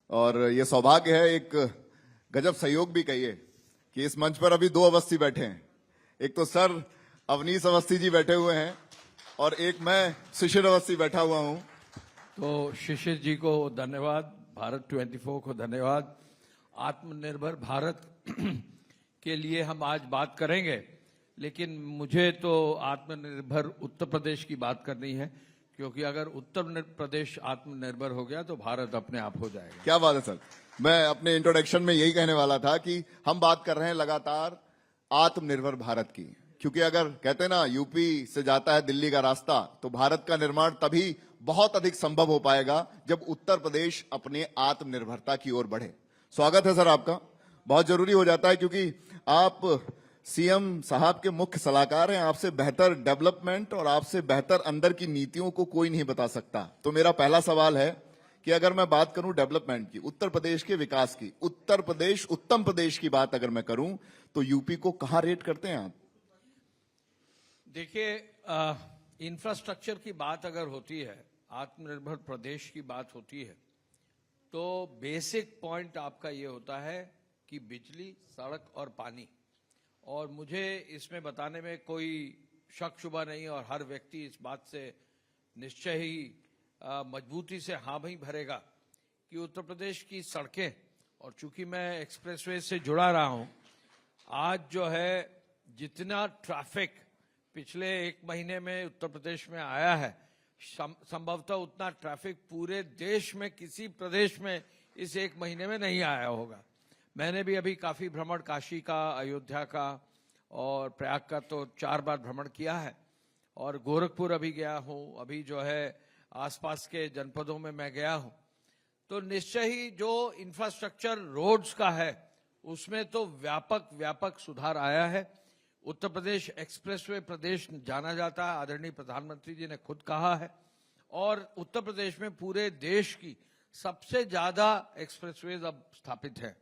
और ये सौभाग्य है, एक गजब सहयोग भी कहिए कि इस मंच पर अभी दो अवस्थी बैठे हैं। एक तो सर अवनीश अवस्थी जी बैठे हुए हैं और एक मैं शिशिर अवस्थी बैठा हुआ हूं। तो शिशिर जी को धन्यवाद, भारत 24 को धन्यवाद। आत्मनिर्भर भारत के लिए हम आज बात करेंगे, लेकिन मुझे तो आत्मनिर्भर उत्तर प्रदेश की बात करनी है, क्योंकि अगर उत्तर प्रदेश आत्मनिर्भर हो गया तो भारत अपने आप हो जाएगा। क्या बात है सर, मैं अपने इंट्रोडक्शन में यही कहने वाला था कि हम बात कर रहे हैं लगातार आत्मनिर्भर भारत की, क्योंकि अगर कहते हैं ना यूपी से जाता है दिल्ली का रास्ता, तो भारत का निर्माण तभी बहुत अधिक संभव हो पाएगा जब उत्तर प्रदेश अपने आत्मनिर्भरता की ओर बढ़े। स्वागत है सर आपका, बहुत जरूरी हो जाता है क्योंकि आप सीएम साहब के मुख्य सलाहकार हैं। आपसे बेहतर डेवलपमेंट और आपसे बेहतर अंदर की नीतियों को कोई नहीं बता सकता। तो मेरा पहला सवाल है कि अगर मैं बात करूं डेवलपमेंट की, उत्तर प्रदेश के विकास की, उत्तर प्रदेश उत्तम प्रदेश की बात अगर मैं करूं तो यूपी को कहां रेट करते हैं आप? देखिए, इंफ्रास्ट्रक्चर की बात अगर होती है, आत्मनिर्भर प्रदेश की बात होती है, तो बेसिक पॉइंट आपका ये होता है कि बिजली, सड़क और पानी। और मुझे इसमें बताने में कोई शक शुबा नहीं, और हर व्यक्ति इस बात से निश्चय ही मजबूती से हाँ भाई भरेगा कि उत्तर प्रदेश की सड़कें, और चूंकि मैं एक्सप्रेसवे से जुड़ा रहा हूं, आज जो है जितना ट्रैफिक पिछले एक महीने में उत्तर प्रदेश में आया है, संभवतः उतना ट्रैफिक पूरे देश में किसी प्रदेश में इस एक महीने में नहीं आया होगा। मैंने भी अभी काफी भ्रमण काशी का, अयोध्या का और प्रयाग का तो 4 बार भ्रमण किया है, और गोरखपुर अभी गया हूं, अभी जो है आसपास के जनपदों में मैं गया हूं। तो निश्चय ही जो इंफ्रास्ट्रक्चर रोड्स का है उसमें तो व्यापक सुधार आया है। उत्तर प्रदेश एक्सप्रेसवे प्रदेश जाना जाता है, आदरणीय प्रधानमंत्री जी ने खुद कहा है, और उत्तर प्रदेश में पूरे देश की सबसे ज्यादा एक्सप्रेसवेज अब स्थापित है।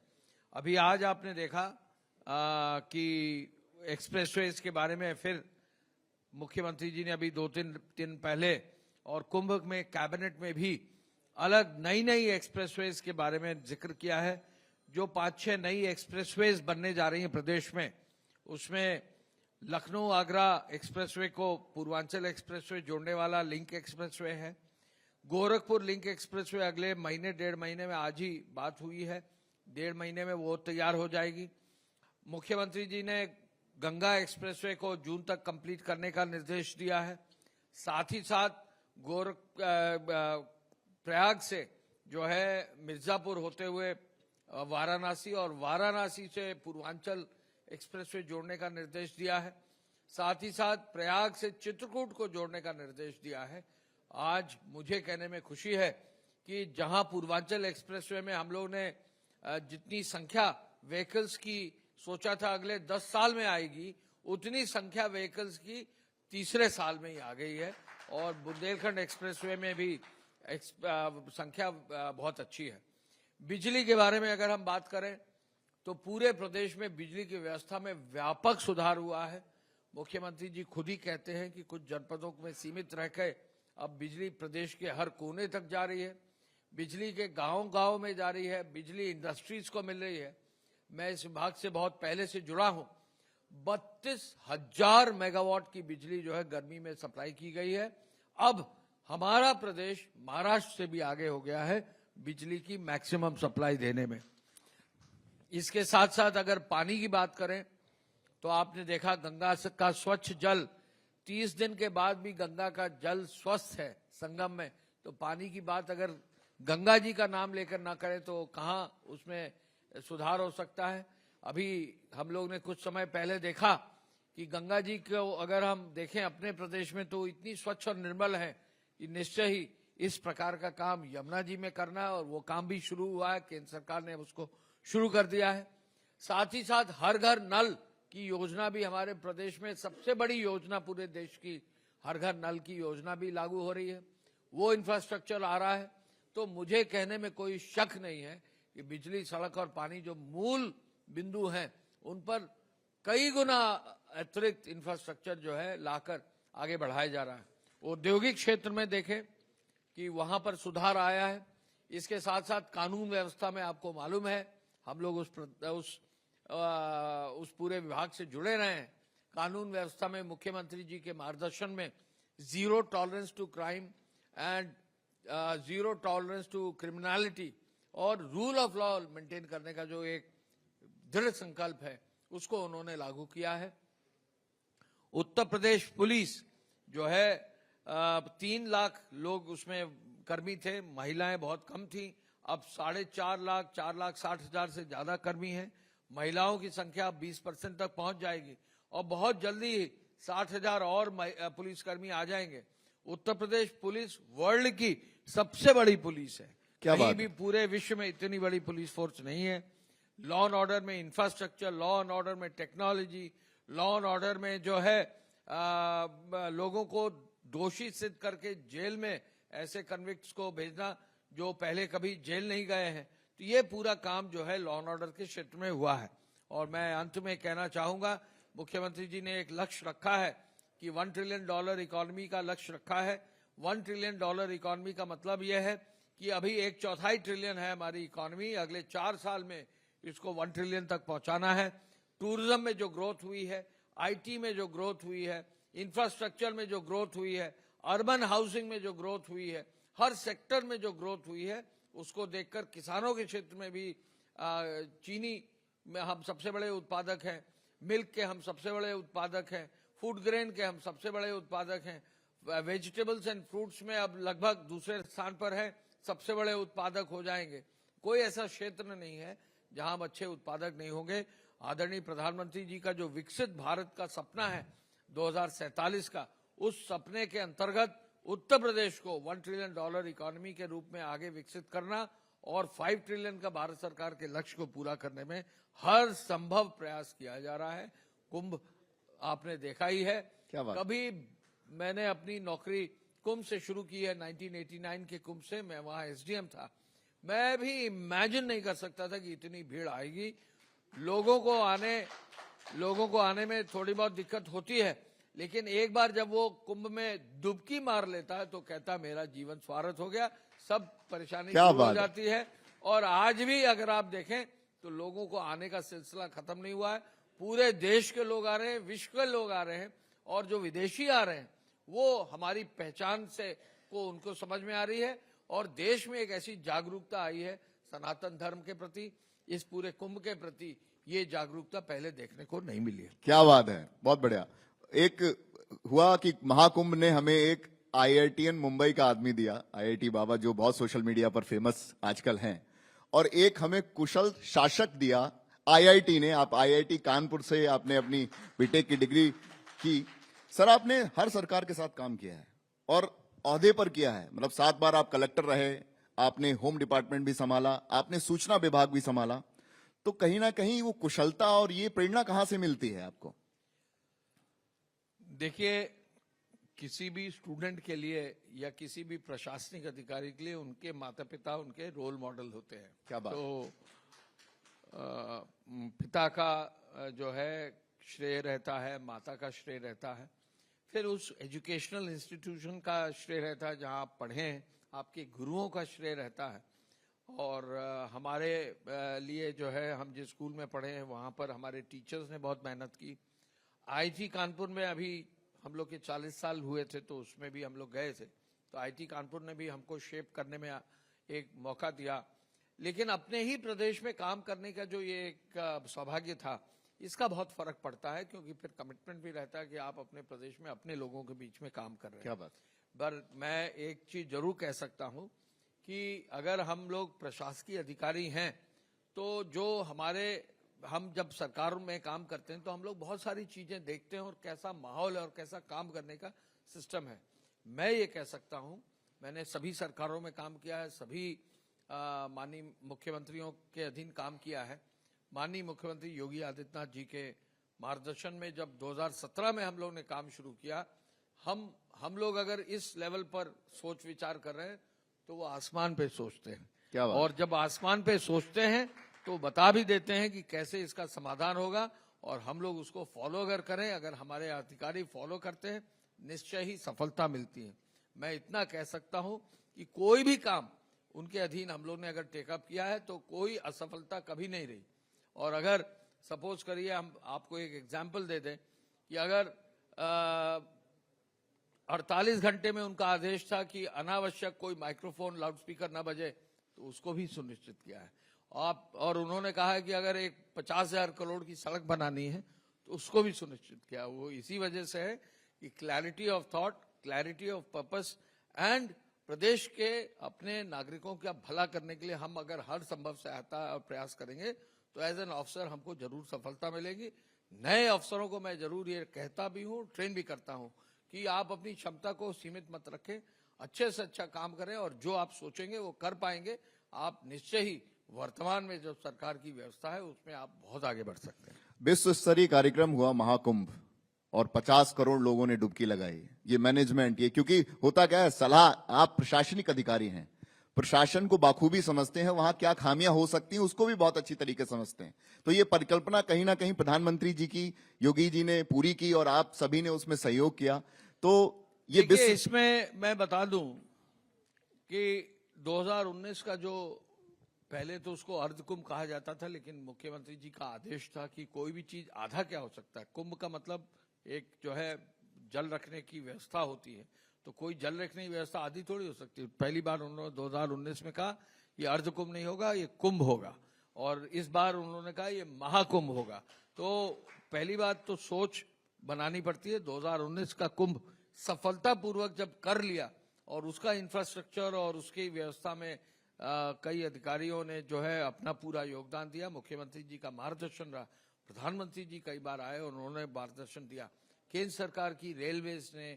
अभी आज आपने देखा कि एक्सप्रेसवेज के बारे में फिर मुख्यमंत्री जी ने अभी 2-3 दिन पहले और कुंभ में कैबिनेट में भी अलग नई एक्सप्रेसवेज के बारे में जिक्र किया है। जो 5-6 नई एक्सप्रेसवेज बनने जा रही हैं प्रदेश में, उसमें लखनऊ आगरा एक्सप्रेसवे को पूर्वांचल एक्सप्रेसवे जोड़ने वाला लिंक एक्सप्रेसवे है। गोरखपुर लिंक एक्सप्रेसवे अगले महीने 1.5 महीने में, आज ही बात हुई है, 1.5 महीने में वो तैयार हो जाएगी। मुख्यमंत्री जी ने गंगा एक्सप्रेसवे को जून तक कंप्लीट करने का निर्देश दिया है। साथ ही साथ प्रयाग से जो है मिर्जापुर होते हुए वाराणसी, और वाराणसी से पूर्वांचल एक्सप्रेसवे जोड़ने का निर्देश दिया है। साथ ही साथ प्रयाग से चित्रकूट को जोड़ने का निर्देश दिया है। आज मुझे कहने में खुशी है कि जहां पूर्वांचल एक्सप्रेसवे में हम लोग ने जितनी संख्या व्हीकल्स की सोचा था अगले 10 साल में आएगी, उतनी संख्या व्हीकल्स की तीसरे साल में ही आ गई है, और बुंदेलखंड एक्सप्रेसवे में भी संख्या बहुत अच्छी है। बिजली के बारे में अगर हम बात करें तो पूरे प्रदेश में बिजली की व्यवस्था में व्यापक सुधार हुआ है। मुख्यमंत्री जी खुद ही कहते हैं कि कुछ जनपदों में सीमित रहकर अब बिजली प्रदेश के हर कोने तक जा रही है, बिजली के गांव में जा रही है, बिजली इंडस्ट्रीज को मिल रही है। मैं इस विभाग से बहुत पहले से जुड़ा हूं। 32,000 मेगावाट की बिजली जो है गर्मी में सप्लाई की गई है। अब हमारा प्रदेश महाराष्ट्र से भी आगे हो गया है बिजली की मैक्सिमम सप्लाई देने में। इसके साथ साथ अगर पानी की बात करें तो आपने देखा गंगा का स्वच्छ जल, 30 दिन के बाद भी गंगा का जल स्वस्थ है संगम में। तो पानी की बात अगर गंगा जी का नाम लेकर ना करें तो कहां उसमें सुधार हो सकता है। अभी हम लोग ने कुछ समय पहले देखा कि गंगा जी को अगर हम देखें अपने प्रदेश में तो इतनी स्वच्छ और निर्मल है कि निश्चय ही इस प्रकार का काम यमुना जी में करना है, और वो काम भी शुरू हुआ है, केंद्र सरकार ने उसको शुरू कर दिया है। साथ ही साथ हर घर नल की योजना भी हमारे प्रदेश में सबसे बड़ी योजना पूरे देश की, हर घर नल की योजना भी लागू हो रही है, वो इंफ्रास्ट्रक्चर आ रहा है। तो मुझे कहने में कोई शक नहीं है कि बिजली, सड़क और पानी जो मूल बिंदु हैं, उन पर कई गुना अतिरिक्त इंफ्रास्ट्रक्चर जो है लाकर आगे बढ़ाया जा रहा है। औद्योगिक क्षेत्र में देखें कि वहां पर सुधार आया है। इसके साथ साथ कानून व्यवस्था में आपको मालूम है हम लोग उस पूरे विभाग से जुड़े रहे हैं। कानून व्यवस्था में मुख्यमंत्री जी के मार्गदर्शन में zero tolerance to crime and zero tolerance to criminality और रूल ऑफ लॉ मेंटेन करने का जो एक दृढ़ संकल्प है उसको उन्होंने लागू किया है। उत्तर प्रदेश पुलिस जो है 3 लाख लोग उसमें कर्मी थे, महिलाएं बहुत कम थी। अब 4.5 लाख 4,60,000 से ज्यादा कर्मी हैं। महिलाओं की संख्या 20% तक पहुंच जाएगी और बहुत जल्दी 60,000 और पुलिसकर्मी आ जाएंगे। उत्तर प्रदेश पुलिस वर्ल्ड की सबसे बड़ी पुलिस है। कहीं भी पूरे विश्व में इतनी बड़ी पुलिस फोर्स नहीं है। लॉ एंड ऑर्डर में इंफ्रास्ट्रक्चर, लॉ एंड ऑर्डर में टेक्नोलॉजी, लॉ एंड ऑर्डर में जो है लोगों को दोषी सिद्ध करके जेल में ऐसे कन्विक्ट्स को भेजना जो पहले कभी जेल नहीं गए हैं, तो ये पूरा काम जो है लॉ एंड ऑर्डर के क्षेत्र में हुआ है। और मैं अंत में कहना चाहूंगा, मुख्यमंत्री जी ने एक लक्ष्य रखा है कि $1 ट्रिलियन इकोनॉमी का लक्ष्य रखा है। $1 ट्रिलियन इकोनॉमी का मतलब यह है कि अभी 1/4 ट्रिलियन है हमारी इकोनॉमी, अगले 4 साल में इसको 1 ट्रिलियन तक पहुंचाना है। टूरिज्म में जो ग्रोथ हुई है, आईटी में जो ग्रोथ हुई है, इंफ्रास्ट्रक्चर में जो ग्रोथ हुई है, अर्बन हाउसिंग में जो ग्रोथ हुई है, हर सेक्टर में जो ग्रोथ हुई है, उसको देखकर किसानों के क्षेत्र में भी चीनी में हम सबसे बड़े उत्पादक हैं, मिल्क के हम सबसे बड़े उत्पादक हैं, फूड ग्रेन के हम सबसे बड़े उत्पादक हैं, वेजिटेबल्स एंड फ्रूट्स में अब लगभग दूसरे स्थान पर है, सबसे बड़े उत्पादक हो जाएंगे। कोई ऐसा क्षेत्र नहीं है जहां हम अच्छे उत्पादक नहीं होंगे। आदरणीय प्रधानमंत्री जी का जो विकसित भारत का सपना है 2047 का, उस सपने के अंतर्गत उत्तर प्रदेश को $1 ट्रिलियन इकोनॉमी के रूप में आगे विकसित करना और 5 ट्रिलियन का भारत सरकार के लक्ष्य को पूरा करने में हर संभव प्रयास किया जा रहा है। कुंभ आपने देखा ही है, क्या बात? कभी मैंने अपनी नौकरी कुंभ से शुरू की है, 1989 के कुंभ से। मैं वहां एसडीएम था। मैं भी इमेजिन नहीं कर सकता था कि इतनी भीड़ आएगी। लोगों को आने में थोड़ी बहुत दिक्कत होती है, लेकिन एक बार जब वो कुंभ में डुबकी मार लेता है तो कहता मेरा जीवन स्वार्थ हो गया, सब परेशानी दूर हो जाती है। और आज भी अगर आप देखें तो लोगों को आने का सिलसिला खत्म नहीं हुआ है। पूरे देश के लोग आ रहे हैं, विश्व के लोग आ रहे हैं, और जो विदेशी आ रहे हैं वो हमारी पहचान से को उनको समझ में आ रही है। और देश में एक ऐसी जागरूकता आई है सनातन धर्म के प्रति, इस पूरे कुंभ के प्रति, ये जागरूकता पहले देखने को नहीं मिली है। क्या बात है, बहुत बढ़िया। एक हुआ कि महाकुंभ ने हमें एक IITN मुंबई का आदमी दिया, IIT बाबा, जो बहुत सोशल मीडिया पर फेमस आजकल हैं, और एक हमें कुशल शासक दिया IIT ने। आप IIT कानपुर से आपने अपनी बीटेक की डिग्री की। सर, आपने हर सरकार के साथ काम किया है और ओहदे पर किया है, मतलब 7 बार आप कलेक्टर रहे, आपने होम डिपार्टमेंट भी संभाला, आपने सूचना विभाग भी संभाला, तो कहीं ना कहीं वो कुशलता और ये प्रेरणा कहां से मिलती है आपको? देखिए, किसी भी स्टूडेंट के लिए या किसी भी प्रशासनिक अधिकारी के लिए उनके माता पिता उनके रोल मॉडल होते हैं। क्या बात? तो पिता का जो है श्रेय रहता है, माता का श्रेय रहता है, फिर उस एजुकेशनल इंस्टीट्यूशन का श्रेय रहता है जहां आप पढ़े हैं, आपके गुरुओं का श्रेय रहता है। और हमारे लिए जो है, हम जिस स्कूल में पढ़े हैं वहां पर हमारे टीचर्स ने बहुत मेहनत की। IIT कानपुर में अभी हम लोग के 40 साल हुए थे तो उसमें भी हम लोग गए थे, तो IIT कानपुर ने भी हमको शेप करने में एक मौका दिया। लेकिन अपने ही प्रदेश में काम करने का जो ये एक सौभाग्य था, इसका बहुत फर्क पड़ता है, क्योंकि फिर कमिटमेंट भी रहता है कि आप अपने प्रदेश में अपने लोगों के बीच में काम कर रहे हैं। क्या बात? पर मैं एक चीज जरूर कह सकता हूं कि अगर हम लोग प्रशासकीय अधिकारी हैं तो जो हम जब सरकार में काम करते हैं तो हम लोग बहुत सारी चीजें देखते हैं और कैसा माहौल है और कैसा काम करने का सिस्टम है। मैं ये कह सकता हूं, मैंने सभी सरकारों में काम किया है, सभी माननीय मुख्यमंत्रियों के अधीन काम किया है। माननीय मुख्यमंत्री योगी आदित्यनाथ जी के मार्गदर्शन में जब 2017 में हम लोग ने काम शुरू किया, हम लोग अगर इस लेवल पर सोच विचार कर रहे हैं तो वो आसमान पे सोचते हैं। क्या बात? और जब आसमान पे सोचते हैं तो बता भी देते हैं कि कैसे इसका समाधान होगा, और हम लोग उसको फॉलो अगर करें, अगर हमारे अधिकारी फॉलो करते हैं, निश्चय ही सफलता मिलती है। मैं इतना कह सकता हूं कि कोई भी काम उनके अधीन हम लोग ने अगर टेकअप किया है तो कोई असफलता कभी नहीं रही। और अगर सपोज करिए हम आपको एक एग्जाम्पल दे दें कि अगर 48 घंटे में उनका आदेश था कि अनावश्यक कोई माइक्रोफोन लाउडस्पीकर ना बजे, तो उसको भी सुनिश्चित किया है। और उन्होंने कहा है कि अगर एक 50,000 करोड़ की सड़क बनानी है तो उसको भी सुनिश्चित किया। वो इसी वजह से है कि clarity of thought, clarity of purpose and प्रदेश के अपने नागरिकों का भला करने के लिए हम अगर हर संभव सहायता और प्रयास करेंगे तो एज एन ऑफिसर हमको जरूर सफलता मिलेगी। नए अफसरों को मैं जरूर ये कहता भी हूँ, ट्रेन भी करता हूँ कि आप अपनी क्षमता को सीमित मत रखें, अच्छे से अच्छा काम करें और जो आप सोचेंगे वो कर पाएंगे। आप निश्चय ही वर्तमान में जो सरकार की व्यवस्था है उसमें आप बहुत आगे बढ़ सकते हैं। विश्व स्तरीय कार्यक्रम हुआ महाकुंभ और 50 करोड़ लोगों ने डुबकी लगाई। ये मैनेजमेंट, ये क्योंकि होता क्या है, सलाह, आप प्रशासनिक अधिकारी हैं, प्रशासन को बाखूबी समझते हैं, वहां क्या खामियां हो सकती हैं उसको भी बहुत अच्छी तरीके से समझते हैं। तो ये परिकल्पना कहीं ना कहीं प्रधानमंत्री जी की, योगी जी ने पूरी की और आप सभी ने उसमें सहयोग किया। तो ये देखिए, इसमें मैं बता दूं कि 2019 का जो पहले तो उसको अर्धकुंभ कहा जाता था, लेकिन मुख्यमंत्री जी का आदेश था कि कोई भी चीज आधा क्या हो सकता है। कुंभ का मतलब एक जो है जल रखने की व्यवस्था होती है, तो कोई जल रखने की व्यवस्था आधी थोड़ी हो सकती है। पहली बार उन्होंने 2019 में कहा ये अर्धकुंभ नहीं होगा, ये कुंभ होगा, और इस बार उन्होंने कहा ये महाकुंभ होगा। तो पहली बात तो सोच बनानी पड़ती है। 2019 का कुंभ सफलतापूर्वक जब कर लिया और उसका इंफ्रास्ट्रक्चर और उसकी व्यवस्था में कई अधिकारियों ने जो है अपना पूरा योगदान दिया, मुख्यमंत्री जी का मार्गदर्शन रहा, प्रधानमंत्री जी कई बार आए और उन्होंने मार्गदर्शन दिया, केंद्र सरकार की रेलवेज ने,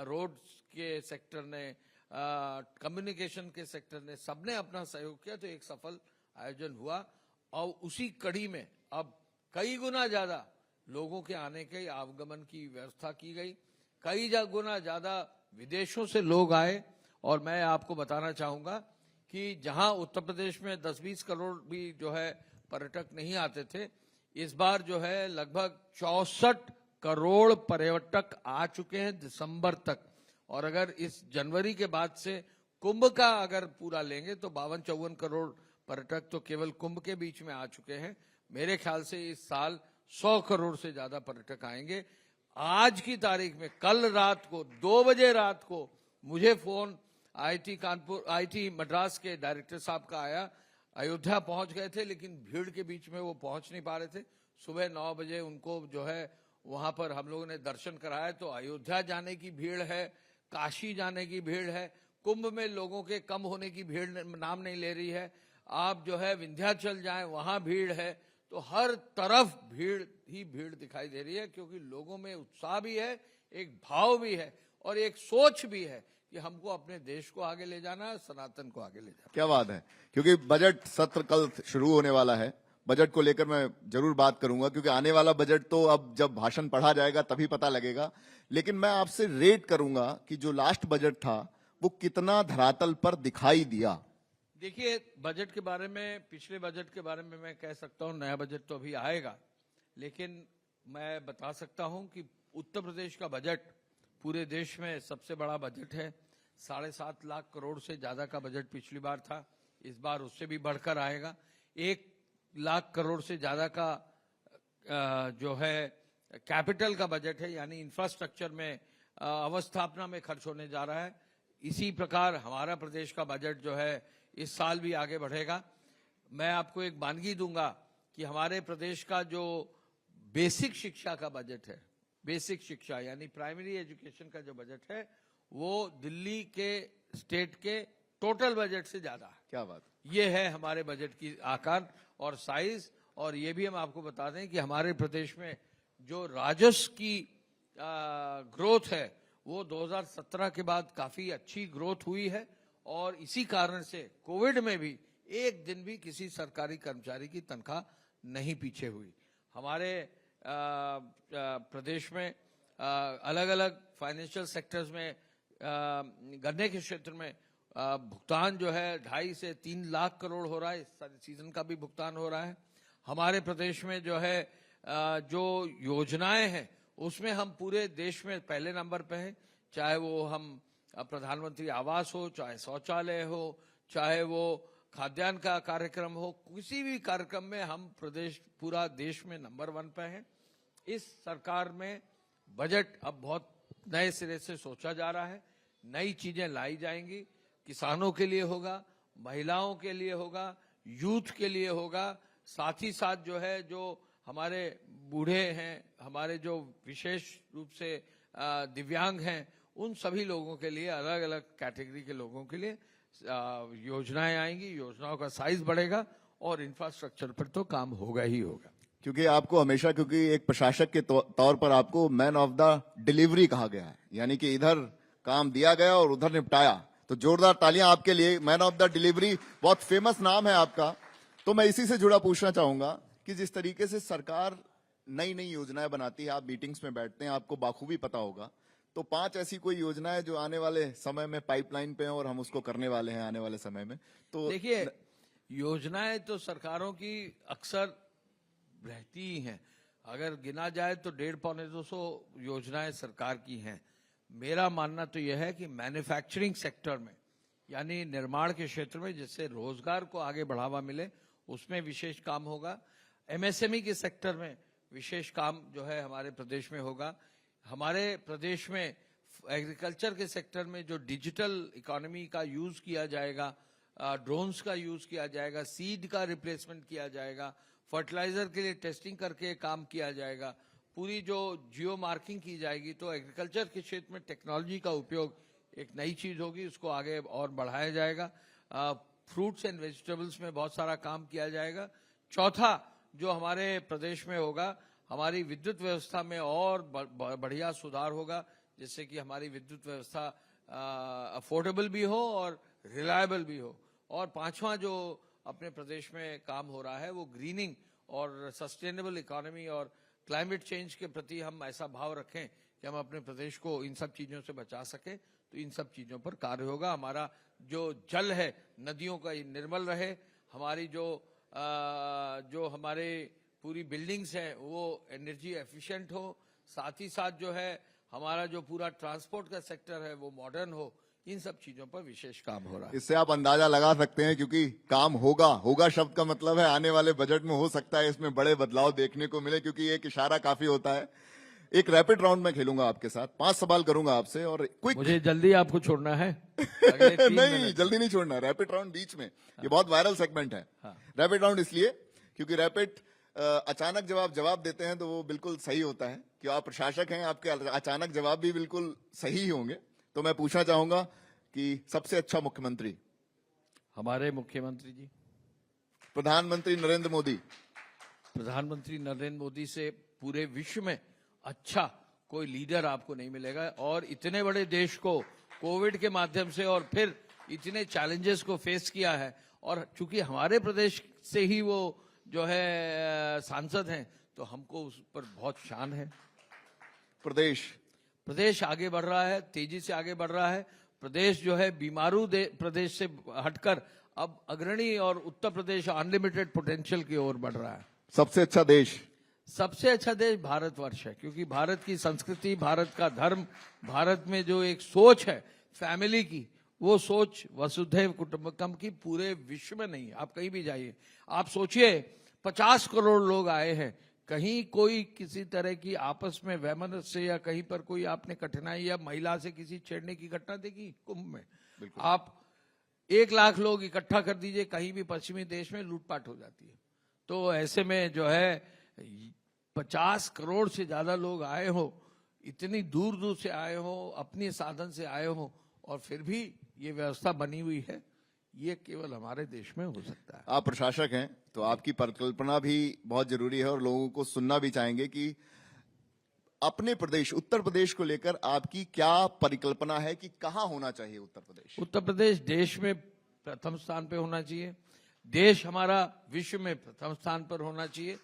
रोड्स के सेक्टर ने, कम्युनिकेशन के सेक्टर ने, सबने अपना सहयोग किया, तो एक सफल आयोजन हुआ। और उसी कड़ी में अब कई गुना ज्यादा लोगों के आने के आवागमन की व्यवस्था की गई, कई गुना ज्यादा विदेशों से लोग आए। और मैं आपको बताना चाहूंगा कि जहां उत्तर प्रदेश में 10-20 करोड़ भी जो है पर्यटक नहीं आते थे, इस बार जो है लगभग 64 करोड़ पर्यटक आ चुके हैं दिसंबर तक। और अगर इस जनवरी के बाद से कुंभ का अगर पूरा लेंगे तो 52-54 करोड़ पर्यटक तो केवल कुंभ के बीच में आ चुके हैं। मेरे ख्याल से इस साल 100 करोड़ से ज्यादा पर्यटक आएंगे। आज की तारीख में कल रात को 2 बजे रात को मुझे फोन आईआईटी मद्रास के डायरेक्टर साहब का आया। अयोध्या पहुंच गए थे लेकिन भीड़ के बीच में वो पहुंच नहीं पा रहे थे। सुबह 9 बजे उनको जो है वहां पर हम लोगों ने दर्शन कराया। तो अयोध्या जाने की भीड़ है, काशी जाने की भीड़ है, कुंभ में लोगों के कम होने की भीड़ नाम नहीं ले रही है। आप जो है विंध्याचल जाएं, वहां भीड़ है। तो हर तरफ भीड़ ही भीड़ दिखाई दे रही है, क्योंकि लोगों में उत्साह भी है, एक भाव भी है और एक सोच भी है कि हमको अपने देश को आगे ले जाना है, सनातन को आगे ले जाना। क्या बात है, क्योंकि बजट सत्र कल शुरू होने वाला है। बजट को लेकर मैं जरूर बात करूंगा, क्योंकि आने वाला बजट तो अब जब भाषण पढ़ा जाएगा तभी पता लगेगा। लेकिन मैं आपसे रेट करूंगा कि जो लास्ट बजट था वो कितना धरातल पर दिखाई दिया। देखिए, बजट के बारे में, पिछले बजट के बारे में मैं कह सकता हूं, नया बजट तो अभी आएगा, लेकिन मैं बता सकता हूं कि उत्तर प्रदेश का बजट पूरे देश में सबसे बड़ा बजट है। 7.5 लाख करोड़ से ज्यादा का बजट पिछली बार था, इस बार उससे भी बढ़कर आएगा। 1 लाख करोड़ से ज्यादा का जो है कैपिटल का बजट है, यानी इंफ्रास्ट्रक्चर में, अवस्थापना में खर्च होने जा रहा है। इसी प्रकार हमारा प्रदेश का बजट जो है इस साल भी आगे बढ़ेगा। मैं आपको एक वानगी दूंगा कि हमारे प्रदेश का जो बेसिक शिक्षा का बजट है, बेसिक शिक्षा यानी प्राइमरी एजुकेशन का जो बजट है, वो दिल्ली के स्टेट के टोटल बजट से ज्यादा है। क्या बात, ये है हमारे बजट की आकार और साइज। और ये भी हम आपको बता दें कि हमारे प्रदेश में जो राजस्व की ग्रोथ है वो 2017 के बाद काफी अच्छी ग्रोथ हुई है। और इसी कारण से कोविड में भी एक दिन भी किसी सरकारी कर्मचारी की तनख्वाह नहीं पीछे हुई। हमारे प्रदेश में अलग अलग फाइनेंशियल सेक्टर्स में, गन्ने के क्षेत्र में भुगतान जो है 2.5 से 3 लाख करोड़ हो रहा है। इस सीजन का भी भुगतान हो रहा है। हमारे प्रदेश में जो है जो योजनाएं हैं उसमें हम पूरे देश में पहले नंबर पे हैं, चाहे वो हम प्रधानमंत्री आवास हो, चाहे शौचालय हो, चाहे वो खाद्यान्न का कार्यक्रम हो, किसी भी कार्यक्रम में हम पूरा देश में नंबर 1 पे हैं। इस सरकार में बजट अब बहुत नए सिरे से सोचा जा रहा है, नई चीजें लाई जाएंगी, किसानों के लिए होगा, महिलाओं के लिए होगा, यूथ के लिए होगा, साथ ही साथ जो है जो हमारे बूढ़े हैं, हमारे जो विशेष रूप से दिव्यांग हैं, उन सभी लोगों के लिए, अलग अलग कैटेगरी के लोगों के लिए योजनाएं आएंगी, योजनाओं का साइज बढ़ेगा और इंफ्रास्ट्रक्चर पर तो काम होगा ही होगा। क्योंकि आपको हमेशा, क्योंकि एक प्रशासक के तौर पर आपको मैन ऑफ द डिलीवरी कहा गया है, यानी कि इधर काम दिया गया और उधर निपटाया, तो जोरदार तालियां आपके लिए। मैन ऑफ द डिलीवरी बहुत फेमस नाम है आपका। तो मैं इसी से जुड़ा पूछना चाहूंगा कि जिस तरीके से सरकार नई नई योजनाएं बनाती है, आप मीटिंग्स में बैठते हैं, आपको बाखूबी पता होगा, तो 5 ऐसी कोई योजनाएं जो आने वाले समय में पाइपलाइन पे हैं और हम उसको करने वाले हैं आने वाले समय में। तो देखिए, योजनाएं तो सरकारों की अक्सर रहती ही हैं। अगर गिना जाए तो 150-200 योजनाएं सरकार की हैं। मेरा मानना तो यह है कि मैन्युफैक्चरिंग सेक्टर में, यानी निर्माण के क्षेत्र में, जिससे रोजगार को आगे बढ़ावा मिले, उसमें विशेष काम होगा। एमएसएमई के सेक्टर में विशेष काम जो है हमारे प्रदेश में होगा। हमारे प्रदेश में एग्रीकल्चर के सेक्टर में जो डिजिटल इकोनॉमी का यूज किया जाएगा, ड्रोन्स का यूज किया जाएगा, सीड का रिप्लेसमेंट किया जाएगा, फर्टिलाइजर के लिए टेस्टिंग करके काम किया जाएगा, पूरी जो जियो मार्किंग की जाएगी, तो एग्रीकल्चर के क्षेत्र में टेक्नोलॉजी का उपयोग एक नई चीज होगी, उसको आगे और बढ़ाया जाएगा। फ्रूट्स एंड वेजिटेबल्स में बहुत सारा काम किया जाएगा। चौथा जो हमारे प्रदेश में होगा, हमारी विद्युत व्यवस्था में और बढ़िया सुधार होगा, जिससे कि हमारी विद्युत व्यवस्था अफोर्डेबल भी हो और रिलायबल भी हो। और पांचवा जो अपने प्रदेश में काम हो रहा है वो ग्रीनिंग और सस्टेनेबल इकोनॉमी और क्लाइमेट चेंज के प्रति हम ऐसा भाव रखें कि हम अपने प्रदेश को इन सब चीजों से बचा सके। तो इन सब चीजों पर कार्य होगा। हमारा जो जल है, नदियों का निर्मल रहे, हमारी जो हमारे पूरी बिल्डिंग्स हैं वो एनर्जी एफिशिएंट हो, साथ ही साथ जो है हमारा जो पूरा ट्रांसपोर्ट का सेक्टर है वो मॉडर्न हो। इन सब चीजों पर विशेष काम हो रहा है। इससे आप अंदाजा लगा सकते हैं, क्योंकि काम होगा शब्द का मतलब है आने वाले बजट में हो सकता है इसमें बड़े बदलाव देखने को मिले, क्योंकि एक इशारा काफी होता है। एक रैपिड राउंड में खेलूंगा आपके साथ, 5 सवाल करूंगा आपसे और क्विक। मुझे जल्दी आपको छोड़ना है। अगले 3 नहीं, जल्दी नहीं छोड़ना, रैपिड राउंड बीच में। ये बहुत वायरल सेगमेंट है। रैपिड राउंड इसलिए क्योंकि रैपिड अचानक जवाब देते हैं तो वो बिल्कुल सही होता है, कि आप प्रशासक हैं, आपके अचानक जवाब भी बिल्कुल सही ही होंगे। तो मैं पूछना चाहूंगा कि सबसे अच्छा मुख्यमंत्री? हमारे मुख्यमंत्री जी। प्रधानमंत्री नरेंद्र मोदी? प्रधानमंत्री नरेंद्र मोदी से पूरे विश्व में अच्छा कोई लीडर आपको नहीं मिलेगा। और इतने बड़े देश को कोविड के माध्यम से और फिर इतने चैलेंजेस को फेस किया है, और चूंकि हमारे प्रदेश से ही वो जो है सांसद हैं, तो हमको उस पर बहुत शान है। प्रदेश आगे बढ़ रहा है, तेजी से आगे बढ़ रहा है। प्रदेश जो है बीमारू प्रदेश से हटकर अब अग्रणी और उत्तर प्रदेश अनलिमिटेड पोटेंशियल की ओर बढ़ रहा है। सबसे अच्छा देश? सबसे अच्छा देश भारतवर्ष है, क्योंकि भारत की संस्कृति, भारत का धर्म, भारत में जो एक सोच है फैमिली की, वो सोच वसुधैव कुटुंबकम की पूरे विश्व में नहीं है। आप कहीं भी जाइए, आप सोचिए 50 करोड़ लोग आए हैं, कहीं कोई किसी तरह की आपस में वैमनस्य या कहीं पर कोई आपने कठिनाई या महिला से किसी छेड़ने की घटना देखी कुंभ में? आप 1 लाख लोग इकट्ठा कर दीजिए, कहीं भी पश्चिमी देश में लूटपाट हो जाती है। तो ऐसे में जो है 50 करोड़ से ज्यादा लोग आए हो, इतनी दूर दूर से आए हो, अपने साधन से आए हो, और फिर भी ये व्यवस्था बनी हुई है, ये केवल हमारे देश में हो सकता है। आप प्रशासक हैं तो आपकी परिकल्पना भी बहुत जरूरी है, और लोगों को सुनना भी चाहेंगे कि अपने प्रदेश उत्तर प्रदेश को लेकर आपकी क्या परिकल्पना है, कि कहाँ होना चाहिए उत्तर प्रदेश? उत्तर प्रदेश देश में प्रथम स्थान पे होना चाहिए। देश हमारा विश्व में प्रथम स्थान पर होना चाहिए।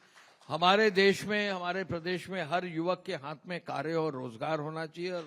हमारे देश में, हमारे प्रदेश में हर युवक के हाथ में कार्य और रोजगार होना चाहिए,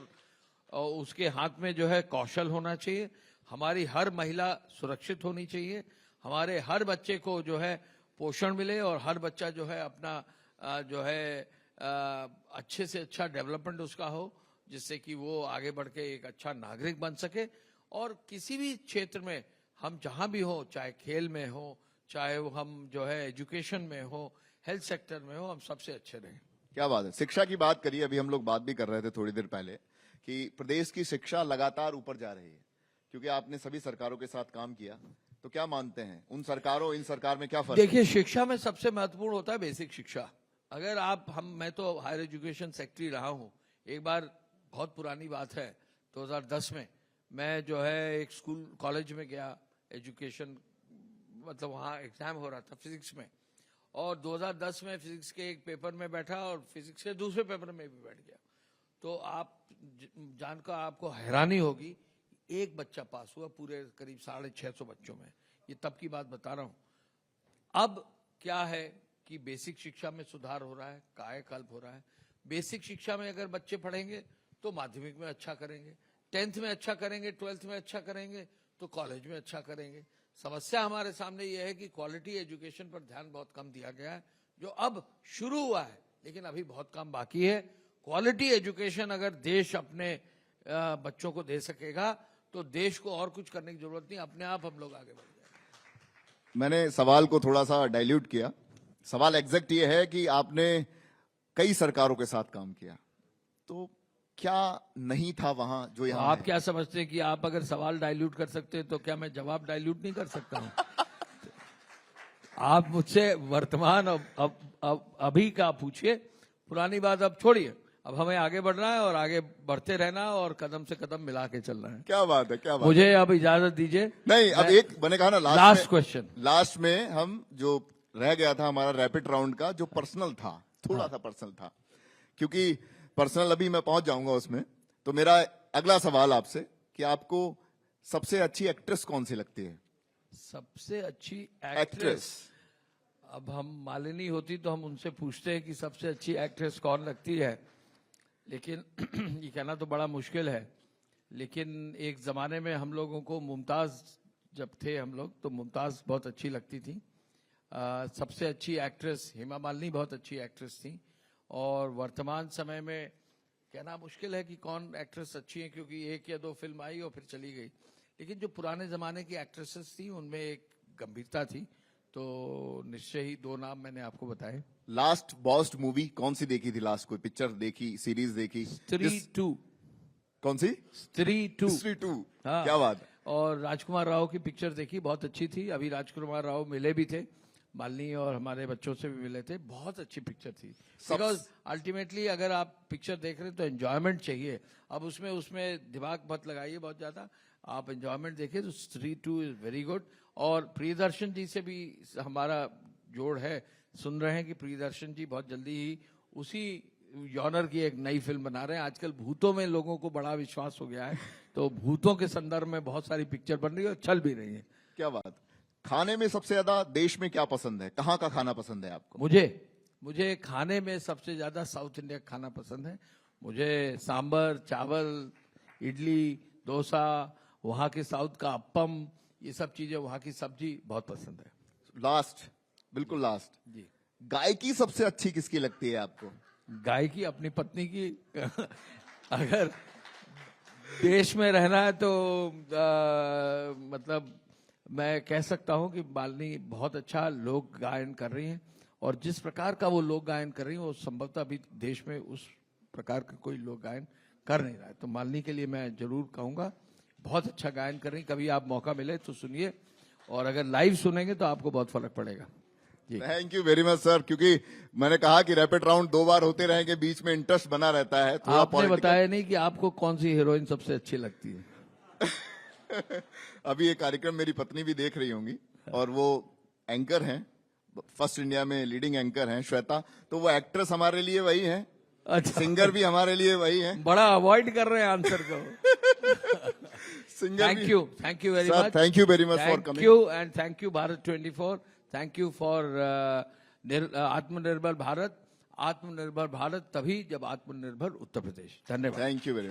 और उसके हाथ में जो है कौशल होना चाहिए। हमारी हर महिला सुरक्षित होनी चाहिए। हमारे हर बच्चे को जो है पोषण मिले, और हर बच्चा जो है अपना जो है अच्छे से अच्छा डेवलपमेंट उसका हो, जिससे कि वो आगे बढ़ के एक अच्छा नागरिक बन सके। और किसी भी क्षेत्र में हम जहां भी हो, चाहे खेल में हो, चाहे वो हम जो है एजुकेशन में हो, हेल्थ सेक्टर में हो, हम सबसे अच्छे रहें। क्या बात है। शिक्षा की बात करिए, अभी हम लोग बात भी कर रहे थे थोड़ी देर पहले कि प्रदेश की शिक्षा लगातार ऊपर जा रही है, क्योंकि आपने सभी सरकारों के साथ काम किया, तो क्या मानते हैं उन सरकारों इन सरकार में क्या फर्क है? देखिए, शिक्षा में सबसे महत्वपूर्ण होता है बेसिक शिक्षा। अगर मैं तो हायर एजुकेशन सेक्रेटरी रहा हूं। एक बार, बहुत पुरानी बात है, 2010 में मैं जो है एक स्कूल कॉलेज में गया, एजुकेशन मतलब वहाँ एग्जाम हो रहा था फिजिक्स में, और 2010 में फिजिक्स के एक पेपर में बैठा और फिजिक्स के दूसरे पेपर में भी बैठ गया। तो आप जानकर आपको हैरानी होगी, एक बच्चा पास हुआ पूरे करीब 650 बच्चों में। ये तब की बात बता रहा हूँ। अब क्या है कि बेसिक शिक्षा में सुधार हो रहा है, कायाकल्प हो रहा है। बेसिक शिक्षा में अगर बच्चे पढ़ेंगे तो माध्यमिक में अच्छा करेंगे, 10th में अच्छा करेंगे, 12th में अच्छा करेंगे, तो कॉलेज में अच्छा करेंगे। समस्या हमारे सामने ये है कि क्वालिटी एजुकेशन पर ध्यान बहुत कम दिया गया है, जो अब शुरू हुआ है, लेकिन अभी बहुत काम बाकी है। क्वालिटी एजुकेशन अगर देश अपने बच्चों को दे सकेगा तो देश को और कुछ करने की जरूरत नहीं, अपने आप हम लोग आगे बढ़ जाएंगे। मैंने सवाल को थोड़ा सा डाइल्यूट किया। सवाल एग्जैक्ट ये है कि आपने कई सरकारों के साथ काम किया, तो क्या नहीं था वहां जो यहाँ आप है? क्या समझते हैं कि आप अगर सवाल डाइल्यूट कर सकते हैं तो क्या मैं जवाब डाइल्यूट नहीं कर सकता हूं? आप मुझसे वर्तमान अब अभी का पूछिए, पुरानी बात अब छोड़िए। अब हमें आगे बढ़ना है और आगे बढ़ते रहना और कदम से कदम मिला के चलना है। क्या बात है, क्या बात मुझे अब इजाजत दीजिए। नहीं, अब एक मैंने कहा ना, लास्ट क्वेश्चन, लास्ट में हम जो रह गया था हमारा रैपिड राउंड का, जो पर्सनल था, थोड़ा सा पर्सनल था, क्योंकि पर्सनल अभी मैं पहुंच जाऊंगा उसमें। तो मेरा अगला सवाल आपसे कि आपको सबसे अच्छी एक्ट्रेस कौन सी लगती है? सबसे अच्छी एक्ट्रेस। अब हम मालिनी होती तो हम उनसे पूछते हैं कि सबसे अच्छी एक्ट्रेस कौन लगती है, लेकिन ये कहना तो बड़ा मुश्किल है। लेकिन एक जमाने में हम लोगों को मुमताज, जब थे हम लोग, तो मुमताज बहुत अच्छी लगती थी। सबसे अच्छी एक्ट्रेस हेमा मालिनी बहुत अच्छी एक्ट्रेस थी। और वर्तमान समय में कहना मुश्किल है कि कौन एक्ट्रेस अच्छी है, क्योंकि एक या दो फिल्म आई और फिर चली गई। लेकिन जो पुराने जमाने की एक्ट्रेसेस थी उनमें एक गंभीरता थी, तो निश्चय ही दो नाम मैंने आपको बताए। लास्ट बॉस्ट मूवी कौन सी देखी थी? लास्ट कोई पिक्चर देखी, सीरीज देखी? स्त्री 2। कौन सी? स्त्री 2। स्त्री 2। हाँ। क्या बात है। और राजकुमार राव की पिक्चर देखी, बहुत अच्छी थी। अभी राजकुमार राव मिले भी थे, मालिनी और हमारे बच्चों से भी मिले थे। बहुत अच्छी पिक्चर थी। बिकॉज अल्टीमेटली अगर आप पिक्चर देख रहे हैं तो एंजॉयमेंट चाहिए। अब उसमें दिमाग मत लगाइए बहुत ज्यादा, आप एंजॉयमेंट देखिए। तो स्त्री 2 इज वेरी गुड। और प्रियदर्शन जी से भी हमारा जोड़ है, सुन रहे हैं कि प्रियदर्शन जी बहुत जल्दी ही उसी जॉनर की एक नई फिल्म बना रहे हैं। आजकल भूतों में लोगों को बड़ा विश्वास हो गया है, तो भूतों के संदर्भ में बहुत सारी पिक्चर बन रही है और चल भी रही है। क्या बात। खाने में सबसे ज्यादा देश में क्या पसंद है? कहाँ का खाना पसंद है आपको? मुझे खाने में सबसे ज्यादा साउथ इंडिया खाना पसंद है। मुझे सांबर, चावल, इडली, डोसा, वहाँ के साउथ का अप्पम, ये सब चीजें, वहाँ की सब्जी बहुत पसंद है। लास्ट, बिल्कुल लास्ट जी, गायकी सबसे अच्छी किसकी लगती है आपको? गायकी अपनी पत्नी की। अगर देश में रहना है तो मतलब मैं कह सकता हूं कि मालिनी बहुत अच्छा लोक गायन कर रही हैं, और जिस प्रकार का वो लोक गायन कर रही हैं वो संभवतः अभी देश में उस प्रकार का कोई लोक गायन कर नहीं रहा है। तो मालिनी के लिए मैं जरूर कहूंगा, बहुत अच्छा गायन कर रही। कभी आप मौका मिले तो सुनिए, और अगर लाइव सुनेंगे तो आपको बहुत फर्क पड़ेगा। Thank you very much sir, क्योंकि मैंने कहा कि रैपिड राउंड 2 बार होते रहेंगे, बीच में इंटरेस्ट बना रहता है। थोड़ा आपने बताया नहीं कि आपको कौन सी हीरोइन सबसे अच्छी लगती है। अभी ये कार्यक्रम मेरी पत्नी भी देख रही होंगी, और वो एंकर हैं, फर्स्ट इंडिया में लीडिंग एंकर हैं, श्वेता। तो वो एक्ट्रेस हमारे लिए वही है, अच्छा, सिंगर भी हमारे लिए वही है। बड़ा अवॉइड कर रहे हैं आंसर को। Singer thank you very much. Thank you very much for coming. Thank you, and thank you Bharat 24। Thank you for आत्मनिर्भर भारत। आत्मनिर्भर भारत तभी जब आत्मनिर्भर उत्तर प्रदेश। धन्यवाद। Thank you very